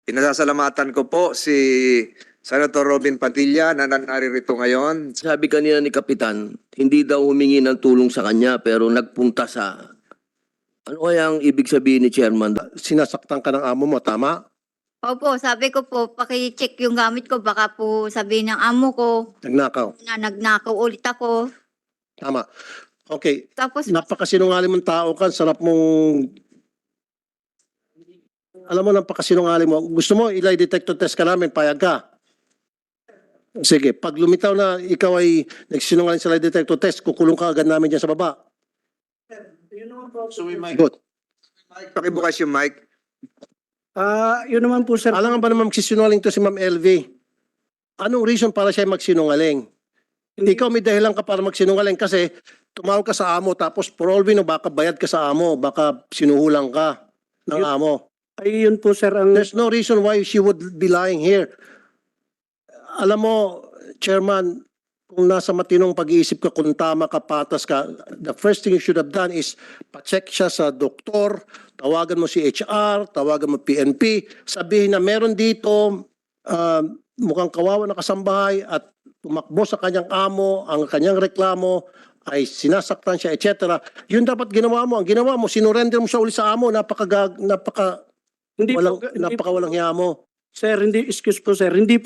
Pinasasalamatan ko po si Senator Robin Padilla na naririto ngayon. Sabi kanina ni Kapitan, hindi daw humingi ng tulong sa kanya pero nagpunta sa... Ano kaya ang ibig sabihin ni Chairman? Sinasaktan ka ng amo mo, tama? Opo, sabi ko po, paki-check yung gamit ko. Baka po sabihin ng amo ko Nagnakaw, na nagnakaw ulit ako. tama. Okay, Tapos, napakasinungaling mong tao ka, sarap mong... Alam mo, napakasinungaling mo. Gusto mo, ilay detector test ka namin, payag ka. Sige, pag lumitaw na ikaw ay nagsinungaling sa lie detector test, kukulong ka agad namin dyan sa baba. Good. Pakibukas yung mic. Yun naman po, sir. Alam nga ba naman magsisinungaling to si Ma'am LV? Anong reason para siya magsinungaling? Ikaw may dahilan ka para magsinungaling kasi tumawag ka sa amo tapos for all we know, baka bayad ka sa amo, baka sinuhulang ka ng amo. Ay, yun po, sir. Ang, There's no reason why she would be lying here. Alam mo, Chairman, kung nasa matinong pag-iisip ka, kung tama ka, patas ka, the first thing you should have done is pa-check siya sa doktor, tawagan mo si HR, tawagan mo PNP, sabihin na meron dito mukhang kawawa na kasambahay at tumakbo sa kanyang amo, ang kanyang reklamo ay sinasaktan siya, etc. Yun dapat ginawa mo. Ang ginawa mo, sinurrender mo siya uli sa amo, hindi napakawalang hiya mo. sir, excuse po, sir. Hindi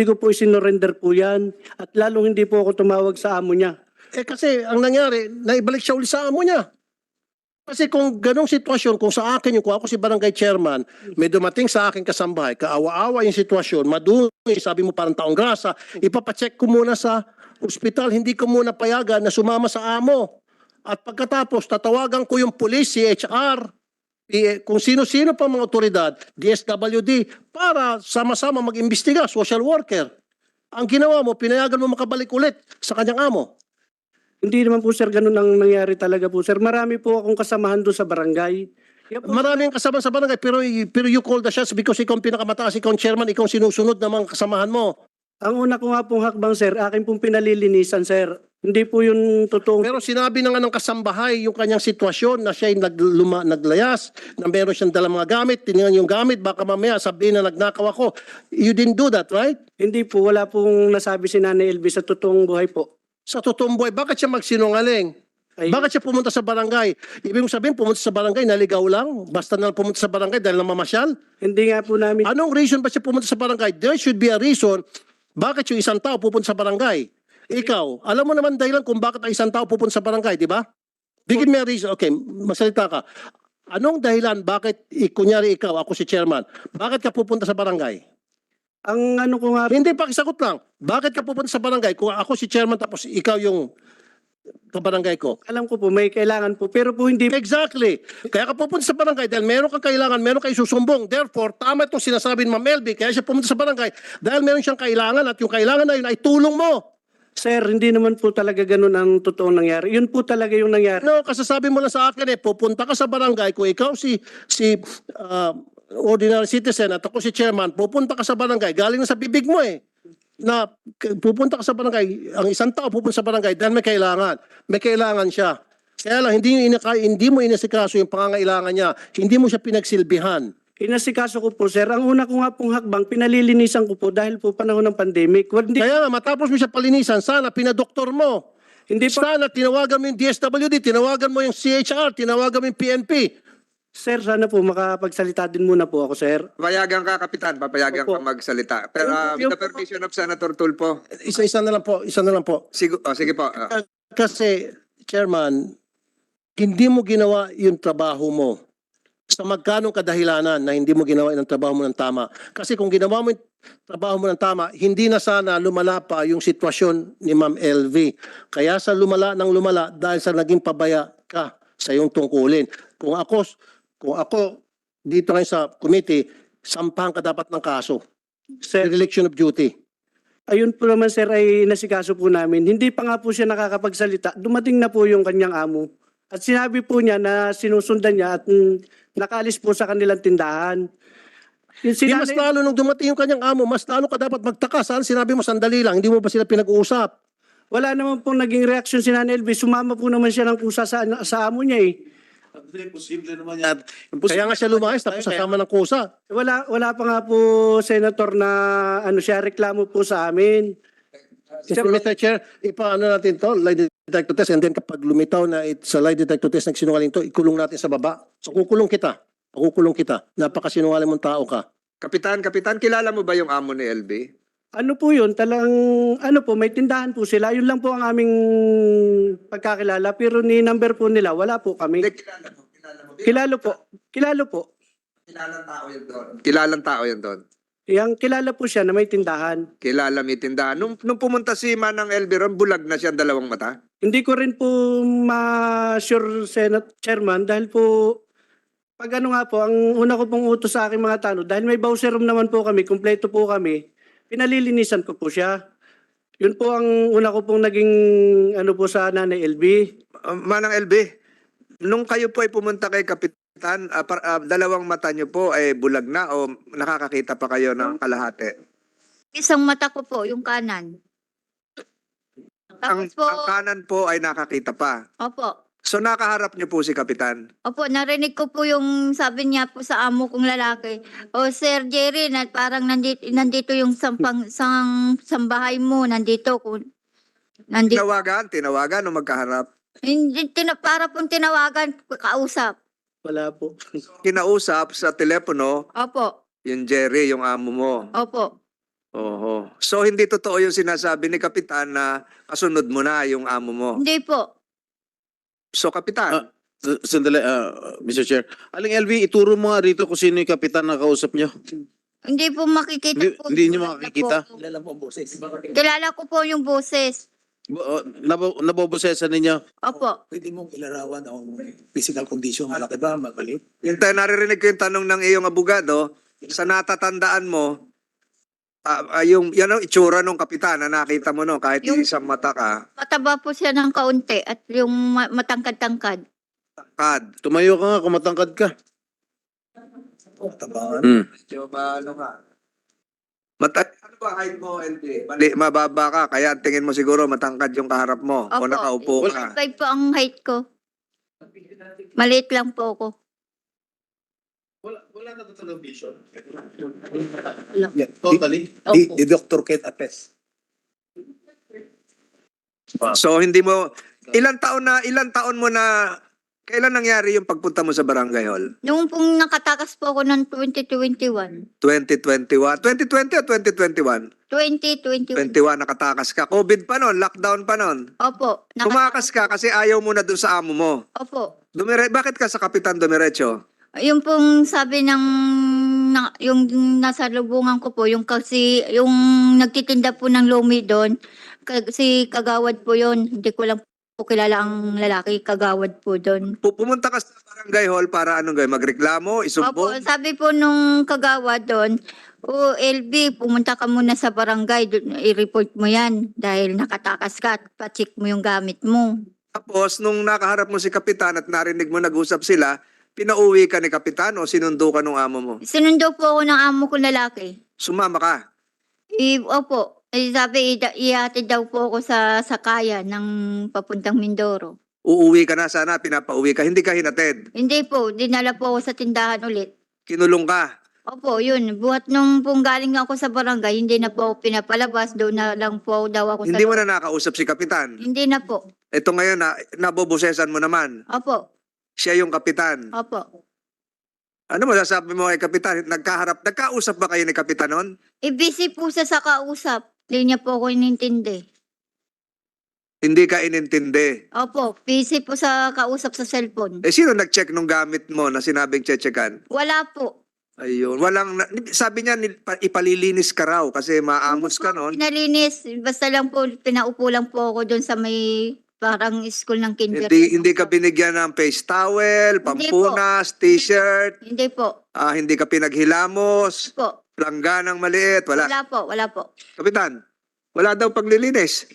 ko po isinorender po yan. At lalong hindi po ako tumawag sa amo niya. Eh kasi ang nangyari, naibalik siya uli sa amo niya. Kasi kung ganong sitwasyon, kung sa akin yung kung ako si barangay chairman, may dumating sa akin kasambahay, kaawa-awa yung sitwasyon, madumi, sabi mo parang taong grasa, ipapacheck ko muna sa ospital, hindi ko muna payagan na sumama sa amo. At pagkatapos, tatawagan ko yung police, si HR, kung sino-sino pa mga otoridad, DSWD, para sama-sama mag-imbestiga, social worker. Ang ginawa mo, pinayagan mo makabalik ulit sa kanyang amo. Hindi naman po, sir, ganun ang nangyari talaga po, sir. Marami po akong kasamahan doon sa barangay. Kaya po, Maraming kasama sa barangay, pero you call the shots because ikaw ang pinakamataas, ikaw ang chairman, ikaw ang sinusunod ng mga kasamahan mo. ang una ko nga pong hakbang, sir, akin pong pinalilinisan, sir. Hindi po yun totoong... Pero sinabi na nga ng kasambahay yung kanyang sitwasyon na siya ay naglayas, na meron siyang dalang mga gamit, tinignan yung gamit, baka mamaya sabihin na nagnakaw ako. You didn't do that, right? Hindi po, wala pong nasabi si Nanay Elvis sa totoong buhay po. Sa totoong buhay, bakit siya magsinungaling? Ay, Bakit siya pumunta sa barangay? Ibig sabihin, pumunta sa barangay, naligaw lang? Basta na pumunta sa barangay dahil namamasyal? hindi nga po namin... Anong reason ba siya pumunta sa barangay? There should be a reason bakit yung isang tao pupunta sa barangay. Ikaw, alam mo naman dahilan kung bakit ang isang tao pupunta sa barangay, di ba? Bigyan mo a reason. Okay, masalita ka. Anong dahilan bakit, kunyari ikaw, ako si chairman, bakit ka pupunta sa barangay? Ang ano ko nga... Hindi, pakisagot lang. Bakit ka pupunta sa barangay kung ako si chairman tapos ikaw yung kabarangay ko? Alam ko po, may kailangan po. Pero po hindi... Exactly. Kaya ka pupunta sa barangay dahil meron kang kailangan, meron kang isusumbong. Therefore, tama itong sinasabi ni Ma'am Elby, kaya siya pumunta sa barangay dahil meron siyang kailangan at yung kailangan na yun ay tulong mo. Sir, hindi naman po talaga ganun ang totoong nangyari. Yun po talaga yung nangyari. No, kasasabi mo lang sa akin pupunta ka sa barangay, kung ikaw si ordinary citizen at ako si chairman, pupunta ka sa barangay, galing na sa bibig mo na pupunta ka sa barangay, ang isang tao pupunta sa barangay dahil may kailangan siya. Kaya lang, hindi mo inasikaso yung pangangailangan niya, hindi mo siya pinagsilbihan. Inasikaso ko po, sir. Ang una ko nga pong hakbang, pinalilinisan ko po dahil po panahon ng pandemic. Hindi, Kaya nga, matapos mo siya palinisan, sana pinadoktor mo. hindi po, Sana tinawagan mo yung DSWD, tinawagan mo yung CHR, tinawagan mo yung PNP. sir, sana po makapagsalita din muna po ako, sir. Papayagan ka, Kapitan. Papayagan Opo. ka magsalita. Pero with Yung- the permission of Senator Tulfo. Isa-isa na lang po, isa na lang po. Sige po. Kasi, Chairman, hindi mo ginawa yung trabaho mo. Sa magkanong kadahilanan na hindi mo ginawa yung trabaho mo ng tama. Kasi kung ginawa mo yung trabaho mo ng tama, hindi na sana lumala pa yung sitwasyon ni Ma'am LV. Kaya sa lumala ng lumala dahil sa naging pabaya ka sa iyong tungkulin. Kung ako dito ngayon sa committee, sampahan ka dapat ng kaso. Sir, Dereliction of duty. ayun po naman, sir, ay nasikaso po namin. Hindi pa nga po siya nakakapagsalita. Dumating na po yung kanyang amo. At sinabi po niya na sinusundan niya at nakaalis po sa kanilang tindahan. Yung Di mas lalo nung dumating yung kanyang amo, mas lalo ka dapat magtaka. Saan sinabi mo sandali lang, hindi mo ba sila pinag-uusap? wala naman pong naging reaksyon si Nanay Elvis. Sumama po naman siya ng kusa sa amo niya eh. Imposible naman yan. Kaya nga siya lumayas tapos sasama ng kusa. Wala pa nga po, Senator, na siya reklamo po sa amin. Mr. Chair, ipaano natin to, lie detector test, and then kapag lumitaw na sa lie detector test nagsinungaling to, ikulong natin sa baba. So kukulong kita. Kukulong kita. Napakasinungaling mong tao ka. Kapitan, kilala mo ba yung amo ni LB? Ano po yun? May tindahan po sila. Yun lang po ang aming pagkakilala. Pero ni number po nila, wala po kami. Hindi, kilala mo. Kilalo po. Kilalang tao yun doon. Kilalang tao yun doon. Yang kilala po siya na may tindahan. Kilala may tindahan. Nung pumunta si Manang LB ron, bulag na siya ang dalawang mata. Hindi ko rin po ma-sure, Senate Chairman, dahil po, pag nga po, ang una ko pong utos sa aking mga tanong, dahil may bowser room naman po kami, kumpleto po kami, pinalilinisan ko po siya. Yun po ang una ko pong naging po sa Nanay LB. Manang LB, nung kayo po ay pumunta kay Kapitan, dalawang mata niyo po ay bulag na o nakakakita pa kayo ng kalahati? Isang mata ko po, yung kanan. Ang Tapos po, kanan po ay nakakita pa. opo. So nakaharap niyo po si Kapitan. Opo, narinig ko po yung sabi niya po sa amo kong lalaki. O Sir Jerry, parang nandito yung sambahay mo, nandito. Nandito. Tinawagan o magkaharap. Hindi, para pong tinawagan, kausap. Wala po. Kinausap sa telepono, Opo, yung Jerry, yung amo mo. opo. Oho. So hindi totoo yung sinasabi ni Kapitan na kasunod mo na yung amo mo. Hindi po. So Kapitan, Sandali, Mr. Chair. Aling LV, ituro mo nga rito kung sino yung kapitan na kausap nyo. Hindi po makikita po. Hindi nyo makikita? Kilala ko po yung boses. Nabobosesan ninyo? Opo. Pwede mong ilarawan ang physical condition, malaki ba, mabalik? naririnig ko yung tanong ng iyong abogado, sa natatandaan mo, yung itsura ng Kapitan na nakita mo no, kahit Yung- isang mata ka, Mataba po siya ng kaunti at yung matangkad-tangkad. kad. Tumayo ka nga kung matangkad ka. Tabangan. Medyo ano ka. Ano ba height mo, LB? Mababa ka, kaya tingin mo siguro matangkad yung kaharap mo o Opo. nakaupo ka. 5 po ang height ko. Maliit lang po ako. Wala na total vision. Yeah. Totally? The doctor can attest. So hindi mo, ilang taon mo na, kailan nangyari yung pagpunta mo sa Barangay Hall? Noong pong nakatakas po ako ng 2021. 2021? 2020 o 2021? 2021. 21 nakatakas ka. COVID pa nun, lockdown pa nun. Opo. Tumakas ka kasi ayaw mo na dun sa amo mo. Opo. Bakit ka sa Kapitan dumiretso? Yung pong sabi yung nasa lubungan ko po, yung nagtitinda po ng lumi doon, si Kagawad po yon. Hindi ko lang po kilala ang lalaki, Kagawad po doon. Pumunta ka sa Barangay Hall para anong gawin? Magreklamo? Opo, Isumbong? sabi po nung Kagawad doon, LB, pumunta ka muna sa barangay, i-report mo yan dahil nakatakas ka at pa-check mo yung gamit mo. Tapos, nung nakaharap mo si Kapitan at narinig mo nag-usap sila, pinauwi ka ni Kapitan o sinundo ka ng amo mo? Sinundo po ako ng amo kong lalaki. Sumama ka? Opo, sabi, ihatid daw po ako sa sakaya ng papuntang Mindoro. Uuwi ka na sana, pinapauwi ka, hindi ka hinatid. Hindi po, dinala po ako sa tindahan ulit. Kinulong ka. Opo, yun. Buhat nung pong galing ako sa barangay, hindi na po ako pinapalabas. Doon na lang po daw ako Hindi sa... mo na nakausap si Kapitan. Hindi na po. Ito ngayon, nabobosesan mo naman. Opo, Siya yung Kapitan. opo. Ano mo sasabi mo kay Kapitan? Nagkausap ba kayo ni Kapitan nun? Busy po siya sa kausap. Hindi niya po ako inintindi. Hindi ka inintindi. Opo, busy po sa kausap sa cellphone. Sino nag-check nung gamit mo na sinabing chechekan? Wala po. Ayun. Sabi niya, ipalilinis ka raw kasi maamos ka nun. Pinalinis, basta lang po, pinaupo lang po ako doon sa may parang school ng kinder. Hindi ka binigyan ng face towel, pampunas, t-shirt, Hindi po. hindi ka pinaghilamos, Po. langganang maliit, wala. Wala po, wala po. Kapitan, wala daw paglilinis.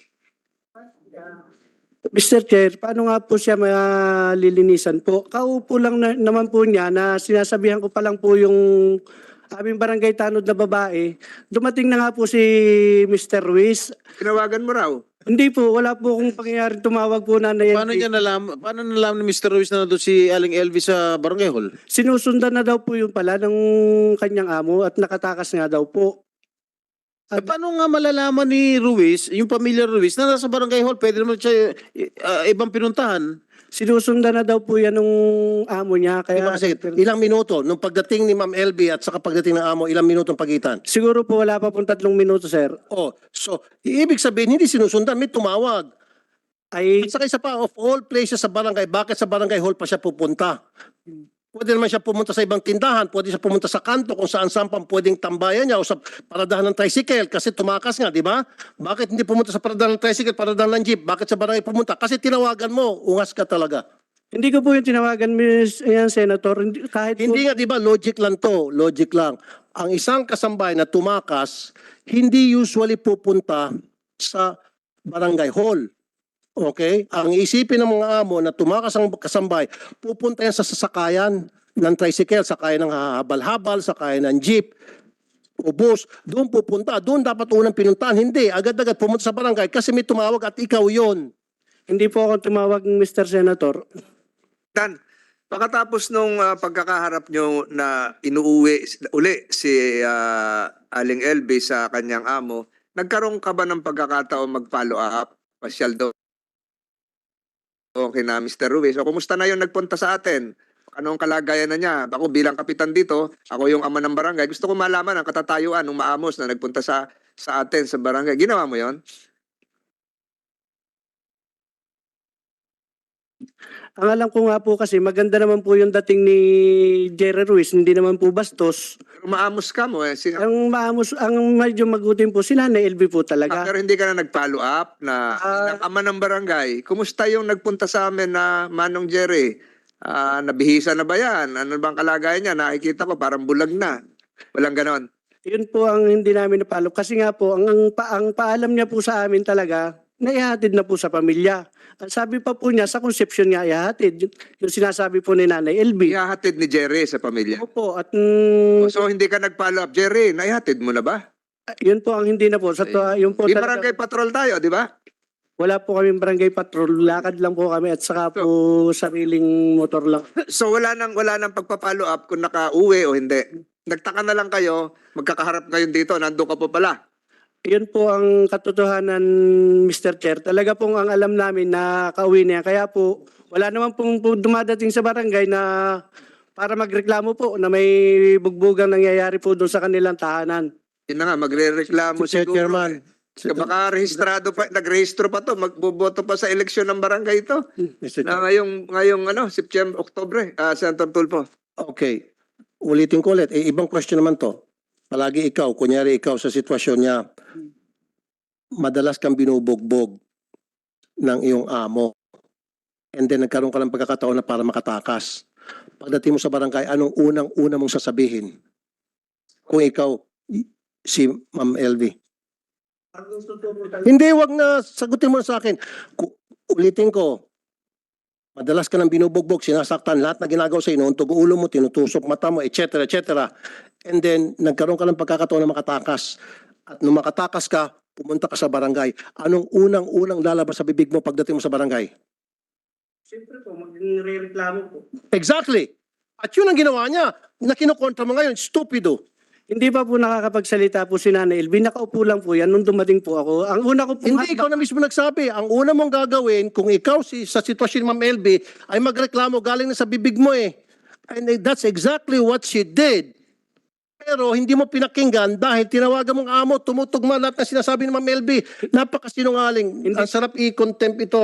Mr. Chair, paano nga po siya malilinisan po? Kaupo lang naman po niya na sinasabihan ko pa lang po yung aming barangay tanod na babae. Dumating na nga po si Mr. Ruiz. Tinawagan mo raw. Hindi po, wala po akong pangyayaring tumawag po na Paano nalaman ni Mr. Ruiz na nandun si Aling LV sa barangay hall? Sinusundan na daw po yung pala ng kanyang amo at nakatakas nga daw po. Paano nga malalaman ni Ruiz, yung pamilya Ruiz, na nasa barangay hall? Pwede naman siya ibang pinuntahan. Sinusundan na daw po yan ng amo niya. Kaya, Kasi ilang minuto, nung pagdating ni Ma'am LB at saka pagdating ng amo, ilang minuto ang pagitan? siguro po wala pa pong 3 minuto, sir. Oh, so, ibig sabihin, hindi sinusundan, may tumawag. Ay, At saka isa pa, of all places sa barangay, bakit sa barangay hall pa siya pupunta? Pwede naman siya pumunta sa ibang tindahan, pwede siya pumunta sa kanto kung saan-saan pang pwedeng tambayan niya o sa paradahan ng tricycle kasi tumakas nga, di ba? Bakit hindi pumunta sa paradahan ng tricycle, paradahan ng jeep? Bakit sa barangay pumunta? Kasi tinawagan mo, ungas ka talaga. hindi ko po yung tinawagan, yan, Senator. Kahit Hindi po, nga, di ba, logic lang to, logic lang. Ang isang kasambay na tumakas, hindi usually pupunta sa barangay hall. Okay? Ang isipin ng mga amo na tumakas ang kasambay, pupunta yan sa sasakayan ng tricycle, sakayan ng habal-habal, sakayan ng jeep, o bus, doon pupunta. Doon dapat unang pinuntahan. Hindi, agad-agad pumunta sa barangay kasi may tumawag at ikaw yon. hindi po ako tumawag, Mr. Senator. Dan, pagkatapos nung pagkakaharap nyo na inuuwi uli si Aling LB sa kanyang amo, nagkaroon ka ba ng pagkakataon mag-follow up? Pasyal daw. Okay na, Mr. Ruiz. O kumusta na yung nagpunta sa atin? Anong kalagayan na niya? Ako bilang kapitan dito, ako yung ama ng barangay. Gusto ko malaman ang katatayuan ng maamos na nagpunta sa atin sa barangay. Ginawa mo yon? Ang alam ko nga po kasi maganda naman po yung dating ni Jerry Ruiz, hindi naman po bastos. Maamos ka mo eh. Ang maamos, ang medyo magutin po, si Nanay LB po talaga. Pero hindi ka na nag-follow up na ng ama ng barangay. Kumusta yung nagpunta sa amin na Manong Jerry? Nabihisa na ba yan? Ano bang kalagayan niya? Nakikita ko parang bulag na. Walang ganon. Yun po ang hindi namin napalo. Kasi nga po, ang paalam niya po sa amin talaga, naihatid na po sa pamilya. Ang sabi pa po niya, sa conception nga ihatid. Yung sinasabi po ni Nanay LB. Ihahatid ni Jerry sa pamilya. Opo, at So hindi ka nag-follow up. Jerry, naihatid mo na ba? yun po ang hindi na po. Yun po Di talaga, barangay patrol tayo, di ba? wala po kaming barangay patrol. Lakad lang po kami at saka po sariling motor lang. So wala nang pagpa-follow up kung nakauwi o hindi. Nagtaka na lang kayo, magkakaharap ngayon dito, nandun ka po pala. Yun po ang katotohanan, Mr. Chair. Talaga pong ang alam namin na kauwi niya. Kaya po, wala naman pong dumadating sa barangay na para magreklamo po na may bugbugang nangyayari po doon sa kanilang tahanan. Yun na nga, magre-reklamo Mr. siguro. Chairman. Baka rehistrado pa, nagrehistro pa to, magboboto pa sa eleksyon ng barangay ito. Mr. Na ngayong September, Oktubre, Senator Tulfo. Okay. Ulitin ko ulit. Ibang question naman to. Palagi ikaw, kunyari ikaw sa sitwasyon niya, madalas kang binubugbog ng iyong amo. And then nagkaroon ka ng pagkakataon na para makatakas. Pagdating mo sa barangay, anong unang-una mong sasabihin? Kung ikaw, si Ma'am LV. Hindi, wag na. Sagutin mo na sa akin. Ulitin ko. Madalas ka nang binubugbog, sinasaktan, lahat na ginagawa sa inuuntog ulo mo, tinutusok mata mo, etc. etc. And then, nagkaroon ka ng pagkakataon na makatakas. At nung makatakas ka, pumunta ka sa barangay. Anong unang-unang lalabas sa bibig mo pagdating mo sa barangay? Siyempre po, magre-reklamo po. Exactly. At yun ang ginawa niya. Na kinukontra mo ngayon, stupido. Hindi pa po nakakapagsalita po si Nanay LB. Nakaupo lang po yan nung dumating po ako. Ang una ko po... Hindi, ikaw na mismo nagsabi. Ang una mong gagawin, kung ikaw sa sitwasyon ni Ma'am LB, ay magreklamo galing na sa bibig mo eh. And that's exactly what she did. Pero hindi mo pinakinggan dahil tinawagan mong amo, tumutugma lahat na sinasabi ni Ma'am LB. Napakasinungaling. Ang sarap i-contempt ito,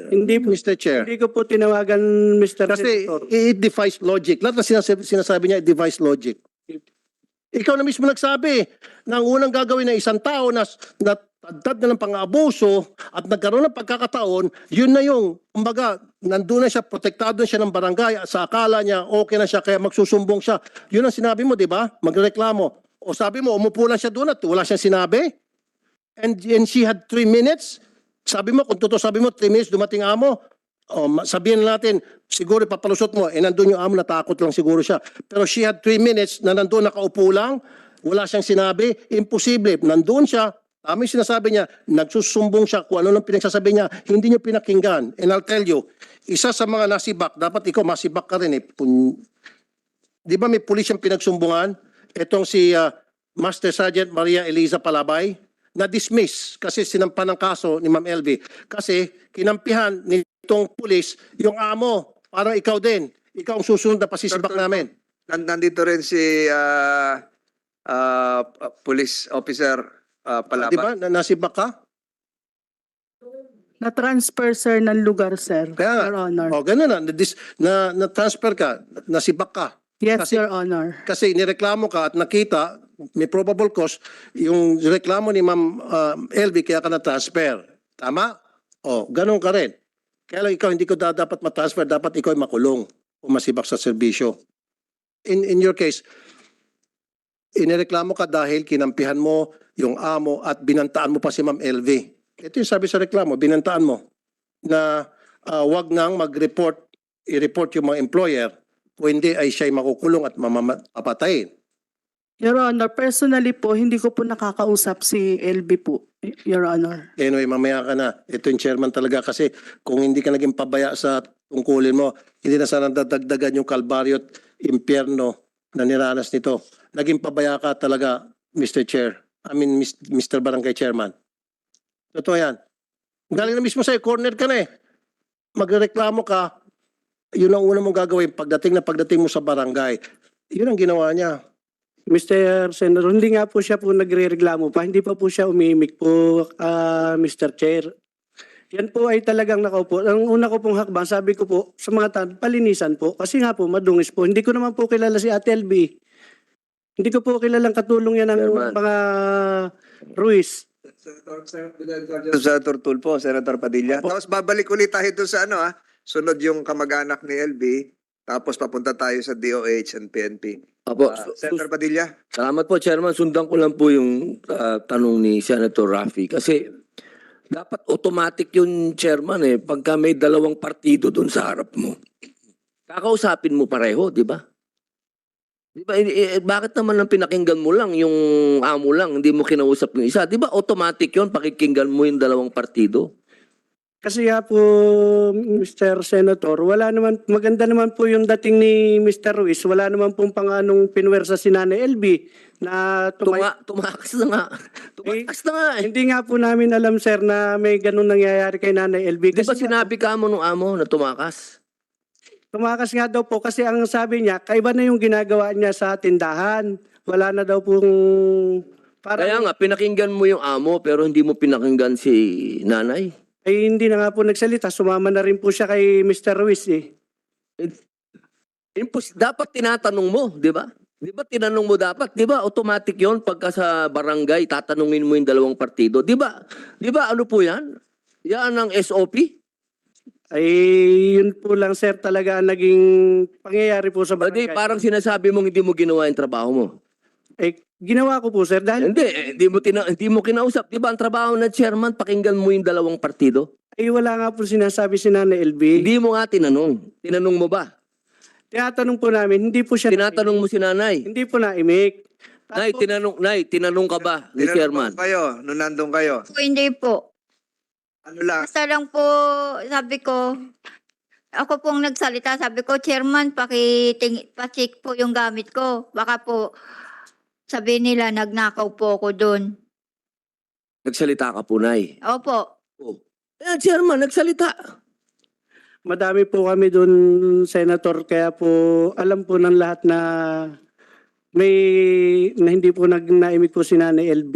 Hindi po, Mr. Chair. hindi ko po tinawagan, Mr. Kasi Senator. it defies logic. Lahat na sinasabi niya, it defies logic. Ikaw na mismo nagsabi na ang unang gagawin ng isang tao na tagtad na ng pang-aabuso at nagkaroon ng pagkakataon, yun na yung, kumbaga, nandun na siya, protektado na siya ng barangay, sa akala niya, okay na siya, kaya magsusumbong siya. Yun ang sinabi mo, di ba? Magreklamo. O sabi mo, umupo lang siya doon at wala siyang sinabi? And she had 3 minutes? Sabi mo, kung totoo sabi mo, 3 minutes dumating amo, sabihin natin, siguro papalusot mo, nandun yung amo, natakot lang siguro siya. Pero she had 3 minutes na nandun nakaupo lang, wala siyang sinabi, imposible. Nandun siya, tama yung sinasabi niya, nagsusumbong siya kung ano lang pinagsasabi niya, hindi niyo pinakinggan. And I'll tell you, isa sa mga nasibak, dapat ikaw masibak ka rin eh. Di ba may pulis yung pinagsumbungan? Itong si Master Sergeant Maria Eliza Palabay, na-dismiss kasi sinampan ng kaso ni Ma'am LV. Kasi kinampihan nitong pulis yung amo. Parang ikaw din. Ikaw ang susunod na pasisibak Sir, namin. Nandito rin si police officer Palabay. Di ba? Nasibak ka? Na-transfer, sir, ng lugar, sir. Kaya, Your Honor. o ganun na-transfer ka, nasibak ka. Yes, kasi- Your Honor. Kasi nireklamo ka at nakita, may probable cause, yung reklamo ni Ma'am LV kaya ka na-transfer. Tama? O, ganun ka rin. Kaya lang ikaw hindi ko dapat ma-transfer, dapat ikaw ay makulong o masibak sa serbisyo. In your case, inireklamo ka dahil kinampihan mo yung amo at binantaan mo pa si Ma'am LV. Ito yung sabi sa reklamo, binantaan mo na wag nang mag-report, i-report yung mga employer kung hindi ay siya'y makukulong at papatayin. Your Honor, personally po, hindi ko po nakakausap si LB po, Your Honor. Anyway, mamaya ka na. Ito yung chairman talaga kasi kung hindi ka naging pabaya sa tungkulin mo, hindi na sana dadagdagan yung kalbaryo at impyerno na niranas nito. Naging pabaya ka talaga, Mr. Chair. Mr. Barangay Chairman. Totoo yan. Galing na mismo sa'yo, corner ka na eh. Magreklamo ka, yun ang una mong gagawin pagdating mo sa barangay. Yun ang ginawa niya. Mr. Senator, hindi nga po siya po nagre-reklamo pa. Hindi pa po siya umimik po, Mr. Chair. Yan po ay talagang nakaupo. Ang una ko pong hakbang, sabi ko po sa mga palinisan po. Kasi nga po, madungis po. Hindi ko naman po kilala si Ate LB. Hindi ko po kilalang katulong yan ng Chairman. mga Ruiz. Senator Tulfo, Senator Padilla. Tapos babalik ulit tayo doon sa sunod yung kamag-anak ni LB. Tapos papunta tayo sa DOH and PNP. Apo, Senator Padilla. salamat po, Chairman. Sundan ko lang po yung tanong ni Senator Raffy. Kasi dapat automatic yung Chairman pagka may dalawang partido doon sa harap mo. Kakausapin mo pareho, di ba? Di ba, bakit naman ang pinakinggan mo lang, yung amo lang, hindi mo kinausap yung isa? Di ba automatic yun, pakikinggan mo yung dalawang partido? Kasi nga po, Mr. Senator, wala naman, maganda naman po yung dating ni Mr. Ruiz. Wala naman pong panganong pinwersa si Nanay LB na Tumakas na nga. Tumakas na nga eh. Hindi nga po namin alam, sir, na may ganun nangyayari kay Nanay LB. Di ba Kasi sinabi ka mo nung amo na tumakas? tumakas nga daw po kasi ang sabi niya, kaiba na yung ginagawa niya sa tindahan. Wala na daw pong... Kaya nga, pinakinggan mo yung amo pero hindi mo pinakinggan si nanay. Ay hindi na nga po nagsalita. Sumama na rin po siya kay Mr. Ruiz eh. Dapat tinatanong mo, di ba? Di ba tinanong mo dapat? Di ba automatic yon pagka sa barangay, tatanungin mo yung dalawang partido. Di ba? Di ba ano po yan? Yan ang SOP? Ay yun po lang, sir, talaga ang naging pangyayari po sa Di, barangay. parang sinasabi mong hindi mo ginawa yung trabaho mo. Eh, ginawa ko po, sir, dahil Hindi mo kinausap. Di ba ang trabaho ng chairman, pakinggan mo yung dalawang partido? ay wala nga po sinasabi si Nanay LB. Hindi mo nga tinanong. Tinanong mo ba? Tinatanong po namin, hindi po siya Tinatanong mo si nanay. hindi po naimik. Nay, tinanong ka ba ni chairman? Tinanong kayo, nung nandun kayo. Po, hindi po. Ano lang? Basta lang po, sabi ko, ako pong nagsalita, sabi ko, Chairman, pa-check po yung gamit ko. Baka po, sabi nila, nagnakaw po ako doon. Nagsalita ka po, Nay. Opo. Oh. Chairman, nagsalita. Madami po kami doon, Senator, kaya po alam po ng lahat na hindi po naimik po si Nanay LB.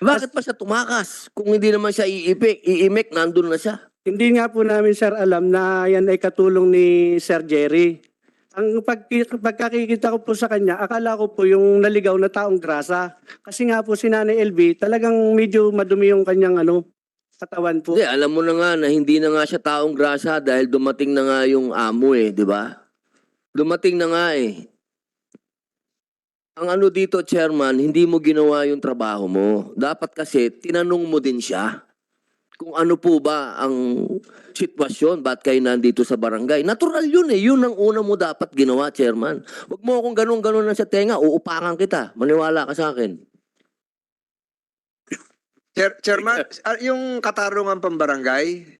Bakit pa siya tumakas? Kung hindi naman siya iimik, nandun na siya. Hindi nga po namin, sir, alam na yan ay katulong ni Sir Jerry. Ang pagkakikita ko po sa kanya, akala ko po yung naligaw na taong grasa. Kasi nga po si Nanay LB, talagang medyo madumi yung kanyang katawan po. Hindi, alam mo na nga na hindi na nga siya taong grasa dahil dumating na nga yung amo di ba? Dumating na nga Ang ano dito, Chairman, hindi mo ginawa yung trabaho mo. Dapat kasi, tinanong mo din siya. kung ano po ba ang sitwasyon, ba't kayo nandito sa barangay. Natural yun eh. Yun ang una mo dapat ginawa, Chairman. Huwag mo akong ganun-ganun na sa tenga, uupakan kita. Maniwala ka sa akin. Chairman, yung katarungan pambarangay,